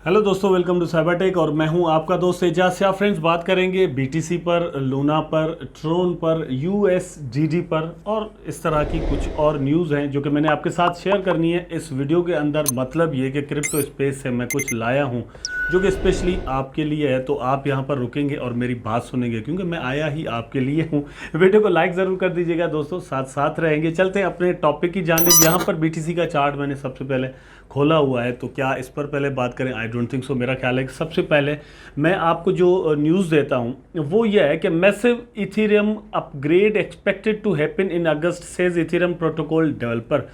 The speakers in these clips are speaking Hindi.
हेलो दोस्तों, वेलकम टू साइबरटेक और मैं हूं आपका दोस्त एजाज शाह। फ्रेंड्स, बात करेंगे बीटीसी पर, लूना पर, ट्रोन पर, यूएसडीडी पर और इस तरह की कुछ और न्यूज़ हैं जो कि मैंने आपके साथ शेयर करनी है इस वीडियो के अंदर। मतलब ये कि क्रिप्टो स्पेस से मैं कुछ लाया हूं जो कि स्पेशली आपके लिए है, तो आप यहां पर रुकेंगे और मेरी बात सुनेंगे क्योंकि मैं आया ही आपके लिए हूं। वीडियो को लाइक ज़रूर कर दीजिएगा दोस्तों, साथ साथ रहेंगे। चलते हैं अपने टॉपिक की जानिब। यहाँ पर बीटीसी का चार्ट मैंने सबसे पहले खोला हुआ है, तो क्या इस पर पहले बात करें? I don't think so. मेरा ख्याल है कि सबसे पहले मैं आपको जो न्यूज़ देता हूं वो ये है कि massive Ethereum upgrade expected to happen in August, says Ethereum protocol developer.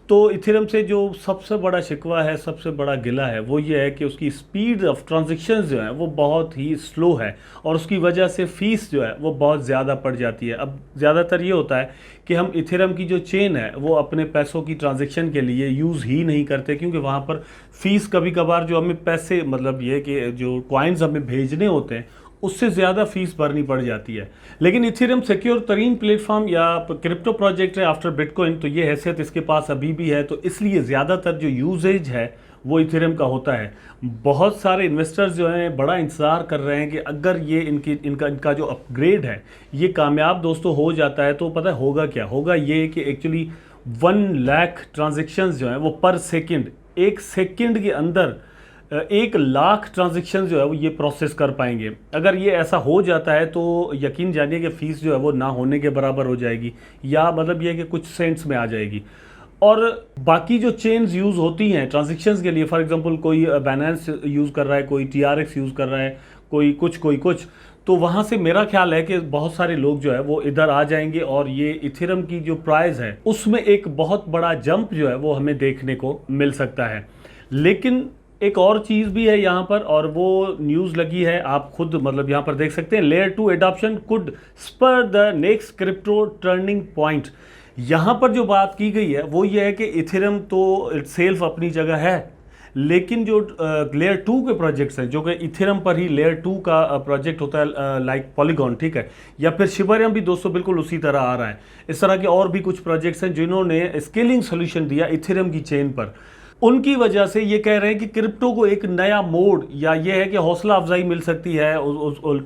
तो इथेरियम से जो सबसे बड़ा शिकवा है, सबसे बड़ा गिला है, वो ये है कि उसकी स्पीड ऑफ ट्रांजेक्शन्स जो है वो बहुत ही स्लो है और उसकी वजह से फ़ीस जो है वो बहुत ज़्यादा पड़ जाती है। अब ज़्यादातर ये होता है कि हम इथेरियम की जो चेन है वो अपने पैसों की ट्रांजैक्शन के लिए यूज़ ही नहीं करते, क्योंकि वहाँ पर फ़ीस कभी कभार जो हमें पैसे, मतलब ये कि जो कॉइन्स हमें भेजने होते हैं उससे ज़्यादा फीस भरनी पड़ जाती है। लेकिन इथेरियम सिक्योर तरीन प्लेटफॉर्म या क्रिप्टो प्रोजेक्ट है आफ्टर बिटकॉइन, तो ये हैसियत इसके पास अभी भी है, तो इसलिए ज़्यादातर जो यूजेज है वो इथेरियम का होता है। बहुत सारे इन्वेस्टर्स जो हैं बड़ा इंतज़ार कर रहे हैं कि अगर ये इनका जो अपग्रेड है ये कामयाब दोस्तों हो जाता है तो पता है होगा क्या होगा। ये कि एक्चुअली 1 लाख ट्रांजेक्शन्स जो हैं वो पर सेकेंड, एक सेकेंड के अंदर 1 लाख ट्रांजेक्शन जो है वो ये प्रोसेस कर पाएंगे। अगर ये ऐसा हो जाता है तो यकीन जानिए कि फ़ीस जो है वो ना होने के बराबर हो जाएगी, या मतलब ये कि कुछ सेंट्स में आ जाएगी। और बाकी जो चेन्स यूज़ होती हैं ट्रांजेक्शन्स के लिए, फॉर एग्जांपल कोई बैलेंस यूज़ कर रहा है, कोई TRX यूज़ कर रहा है, कोई कुछ, तो वहाँ से मेरा ख्याल है कि बहुत सारे लोग जो है वो इधर आ जाएंगे और ये इथेरियम की जो प्राइस है उसमें एक बहुत बड़ा जंप जो है वो हमें देखने को मिल सकता है। लेकिन एक और चीज़ भी है यहाँ पर, और वो न्यूज़ लगी है, आप खुद मतलब यहाँ पर देख सकते हैं। Layer 2 adoption could spur the next crypto turning point. यहाँ पर जो बात की गई है वो ये है कि इथेरियम तो सेल्फ अपनी जगह है, लेकिन जो लेयर 2 के प्रोजेक्ट्स हैं जो कि इथेरियम पर ही लेयर 2 का प्रोजेक्ट होता है, लाइक पॉलीगॉन, ठीक है, या फिर शिबरियम भी दोस्तों बिल्कुल उसी तरह आ रहा है। इस तरह के और भी कुछ प्रोजेक्ट्स हैं जिन्होंने स्केलिंग सोल्यूशन दिया इथेरियम की चेन पर। उनकी वजह से ये कह रहे हैं कि क्रिप्टो को एक नया मोड, या ये है कि हौसला अफजाई मिल सकती है,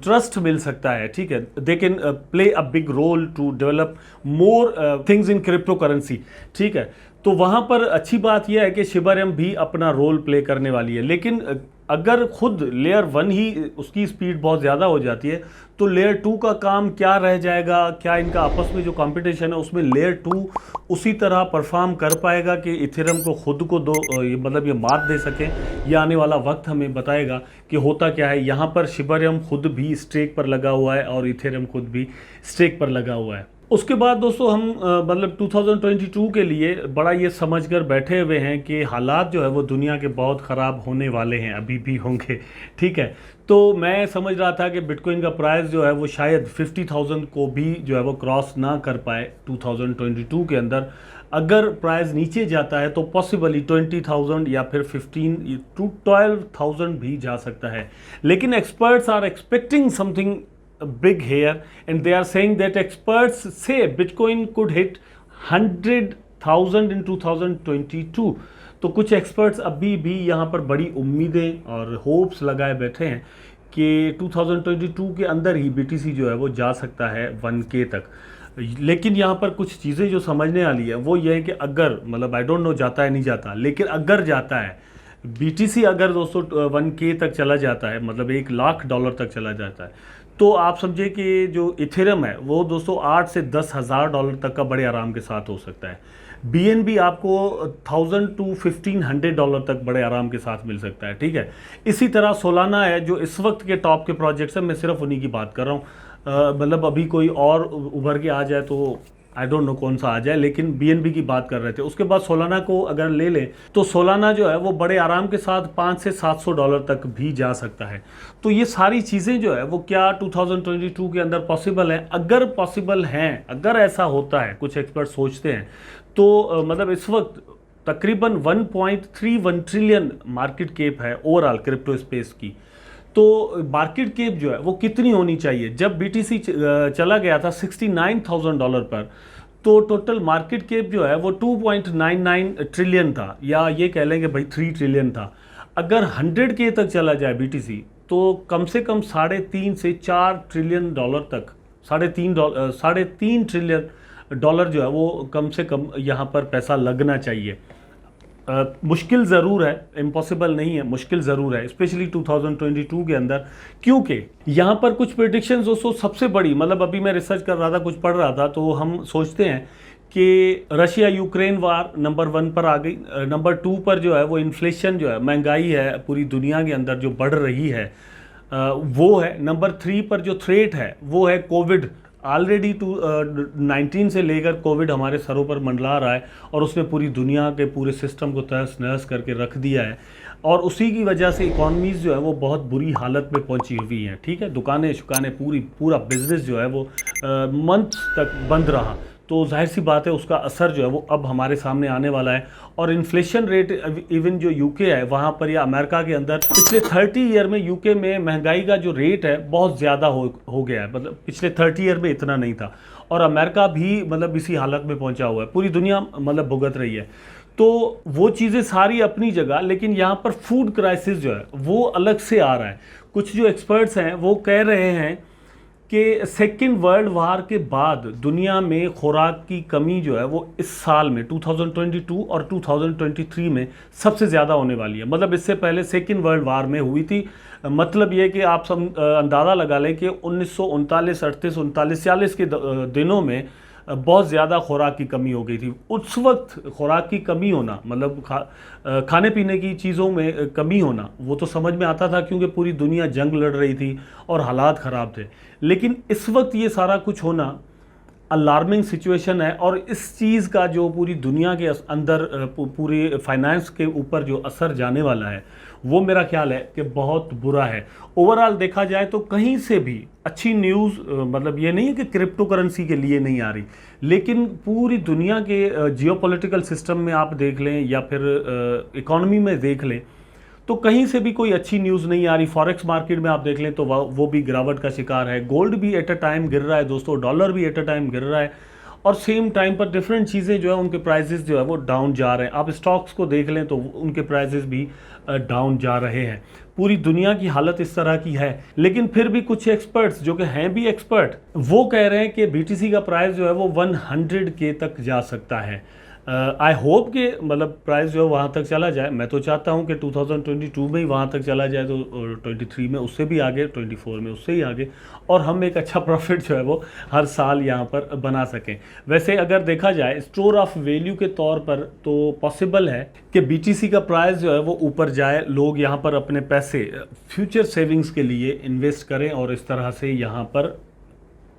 ट्रस्ट मिल सकता है, ठीक है। They can play a big role to develop more things in cryptocurrency, ठीक है। तो वहाँ पर अच्छी बात यह है कि शिबरियम भी अपना रोल प्ले करने वाली है। लेकिन अगर खुद लेयर 1 ही उसकी स्पीड बहुत ज़्यादा हो जाती है तो लेयर 2 का काम क्या रह जाएगा? क्या इनका आपस में जो कंपटीशन है उसमें लेयर 2 उसी तरह परफॉर्म कर पाएगा कि इथेरियम को खुद को मतलब ये मात दे सके? ये आने वाला वक्त हमें बताएगा कि होता क्या है। यहाँ पर शिबरियम खुद भी स्टेक पर लगा हुआ है और इथेरियम खुद भी स्टेक पर लगा हुआ है। उसके बाद दोस्तों हम मतलब 2022 के लिए बड़ा ये समझकर बैठे हुए हैं कि हालात जो है वो दुनिया के बहुत ख़राब होने वाले हैं, अभी भी होंगे, ठीक है। तो मैं समझ रहा था कि बिटकॉइन का प्राइस जो है वो शायद 50,000 को भी जो है वो क्रॉस ना कर पाए 2022 के अंदर। अगर प्राइस नीचे जाता है तो पॉसिबली 20,000 या फिर 15 to 12,000 भी जा सकता है। लेकिन experts are expecting something big here, and they are saying that experts say Bitcoin could hit 100,000 in 2022। तो कुछ एक्सपर्ट्स अभी भी यहाँ पर बड़ी उम्मीदें और होप्स लगाए बैठे हैं कि 2022 के अंदर ही BTC जो है वो जा सकता है 1K तक। लेकिन यहाँ पर कुछ चीज़ें जो समझने वाली है वो ये है कि अगर, मतलब आई डोंट नो जाता है नहीं जाता, लेकिन अगर जाता है BTC, अगर दोस्तों 1K तक चला जाता है, मतलब $1,00,000 तक चला जाता है, तो आप समझे कि जो इथेरियम है वो दोस्तों 8 से 10,000 डॉलर तक का बड़े आराम के साथ हो सकता है। BNB आपको 1000 to 1500 डॉलर तक बड़े आराम के साथ मिल सकता है, ठीक है। इसी तरह सोलाना है जो इस वक्त के टॉप के प्रोजेक्ट्स हैं, मैं सिर्फ उन्हीं की बात कर रहा हूँ। मतलब अभी कोई और उभर के आ जाए तो आई डोंट नो कौन सा आ जाए, लेकिन BNB की बात कर रहे थे। उसके बाद सोलाना को अगर ले लें तो सोलाना जो है वो बड़े आराम के साथ 5 से 700 डॉलर तक भी जा सकता है। तो ये सारी चीज़ें जो है वो क्या 2022 के अंदर पॉसिबल है? अगर पॉसिबल हैं, अगर ऐसा होता है, कुछ एक्सपर्ट सोचते हैं, तो मतलब इस वक्त तकरीबन 1.31 ट्रिलियन मार्केट कैप है ओवरऑल क्रिप्टो स्पेस की। तो मार्केट कैप जो है वो कितनी होनी चाहिए? जब BTC चला गया था 69,000 डॉलर पर, तो टोटल मार्केट कैप जो है वो 2.99 ट्रिलियन था, या ये कह लें कि भाई 3 ट्रिलियन था। अगर 100K तक चला जाए बीटीसी तो कम से कम 3.5 से 4 ट्रिलियन डॉलर तक, 3.5 ट्रिलियन डॉलर जो है वो कम से कम यहाँ पर पैसा लगना चाहिए। मुश्किल ज़रूर है, इम्पॉसिबल नहीं है, मुश्किल ज़रूर है, स्पेशली 2022 के अंदर, क्योंकि यहाँ पर कुछ प्रेडिक्शंस दोस्तों सबसे बड़ी, मतलब अभी मैं रिसर्च कर रहा था, कुछ पढ़ रहा था, तो हम सोचते हैं कि रशिया यूक्रेन वार नंबर 1 पर आ गई, नंबर 2 पर जो है वो इन्फ्लेशन जो है, महंगाई है पूरी दुनिया के अंदर जो बढ़ रही है वो है, नंबर 3 पर जो थ्रेट है वो है कोविड। ऑलरेडी 19 से लेकर कोविड हमारे सरों पर मंडला रहा है और उसने पूरी दुनिया के पूरे सिस्टम को तहस नहस करके रख दिया है, और उसी की वजह से इकॉनमीज़ जो है वो बहुत बुरी हालत में पहुंची हुई हैं। ठीक है, दुकानें शुकानें पूरा बिजनेस जो है वो मंथ तक बंद रहा, तो जाहिर सी बात है उसका असर जो है वो अब हमारे सामने आने वाला है। और इन्फ्लेशन रेट इवन जो यूके है वहाँ पर या अमेरिका के अंदर पिछले 30 ईयर में यूके में महंगाई का जो रेट है बहुत ज़्यादा हो गया है, मतलब पिछले 30 ईयर में इतना नहीं था, और अमेरिका भी मतलब इसी हालत में पहुँचा हुआ है, पूरी दुनिया मतलब भुगत रही है। तो वो चीज़ें सारी अपनी जगह, लेकिन यहाँ पर फूड क्राइसिस जो है वो अलग से आ रहा है। कुछ जो एक्सपर्ट्स हैं वो कह रहे हैं कि सेकेंड वर्ल्ड वार के बाद दुनिया में खुराक की कमी जो है वो इस साल में 2022 और 2023 में सबसे ज़्यादा होने वाली है। मतलब इससे पहले सेकेंड वर्ल्ड वार में हुई थी, मतलब ये कि आप सब अंदाज़ा लगा लें कि 1939, 38, 39, 40 के दिनों में बहुत ज़्यादा खुराक की कमी हो गई थी। उस वक्त खुराक की कमी होना, मतलब खाने पीने की चीज़ों में कमी होना, वो तो समझ में आता था क्योंकि पूरी दुनिया जंग लड़ रही थी और हालात ख़राब थे। लेकिन इस वक्त ये सारा कुछ होना अलार्मिंग सिचुएशन है, और इस चीज़ का जो पूरी दुनिया के अंदर पूरे फाइनेंस के ऊपर जो असर जाने वाला है वो मेरा ख्याल है कि बहुत बुरा है। ओवरऑल देखा जाए तो कहीं से भी अच्छी न्यूज़, मतलब ये नहीं है कि क्रिप्टो करेंसी के लिए नहीं आ रही, लेकिन पूरी दुनिया के जियोपॉलिटिकल सिस्टम में आप देख लें या फिर इकोनॉमी में देख लें तो कहीं से भी कोई अच्छी न्यूज़ नहीं आ रही। फॉरेक्स मार्केट में आप देख लें तो वो भी गिरावट का शिकार है, गोल्ड भी एट अ टाइम गिर रहा है दोस्तों, डॉलर भी एट अ टाइम गिर रहा है, और सेम टाइम पर डिफरेंट चीज़ें जो है उनके प्राइसेस जो है वो डाउन जा रहे हैं। आप स्टॉक्स को देख लें तो उनके प्राइसेस भी डाउन जा रहे हैं। पूरी दुनिया की हालत इस तरह की है, लेकिन फिर भी कुछ एक्सपर्ट्स जो कि हैं भी एक्सपर्ट, वो कह रहे हैं कि बीटीसी का प्राइस जो है वो 100K तक जा सकता है। आई होप कि मतलब प्राइस जो है वहाँ तक चला जाए। मैं तो चाहता हूँ कि 2022 में ही वहाँ तक चला जाए, तो 23 में उससे भी आगे, 24 में उससे ही आगे, और हम एक अच्छा प्रॉफिट जो है वो हर साल यहाँ पर बना सकें। वैसे अगर देखा जाए स्टोर ऑफ वैल्यू के तौर पर तो पॉसिबल है कि बीटीसी का प्राइस जो है वो ऊपर जाए, लोग यहाँ पर अपने पैसे फ्यूचर सेविंग्स के लिए इन्वेस्ट करें और इस तरह से यहाँ पर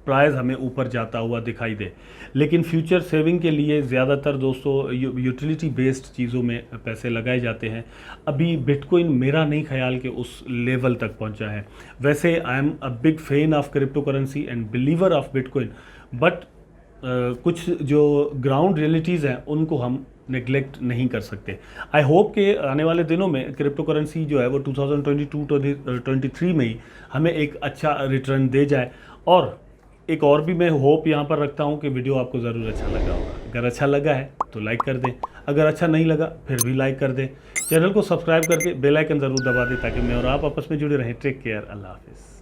प्राइस हमें ऊपर जाता हुआ दिखाई दे। लेकिन फ्यूचर सेविंग के लिए ज़्यादातर दोस्तों यूटिलिटी बेस्ड चीज़ों में पैसे लगाए जाते हैं। अभी बिटकॉइन मेरा नहीं ख्याल कि उस लेवल तक पहुंचा है। वैसे I am a big fan of crypto currency and believer of bitcoin, but कुछ जो ग्राउंड रियलिटीज़ हैं उनको हम नेग्लेक्ट नहीं कर सकते। आई होप कि आने वाले दिनों में क्रिप्टो करेंसी जो है वो 2022-23 में ही हमें एक अच्छा रिटर्न दे जाए। और एक और भी मैं होप यहाँ पर रखता हूँ कि वीडियो आपको ज़रूर अच्छा लगा होगा। अगर अच्छा लगा है तो लाइक कर दें, अगर अच्छा नहीं लगा फिर भी लाइक कर दें। चैनल को सब्सक्राइब करके बेल आइकन ज़रूर दबा दें ताकि मैं और आप आपस में जुड़े रहें। टेक केयर, अल्लाह हाफिज़।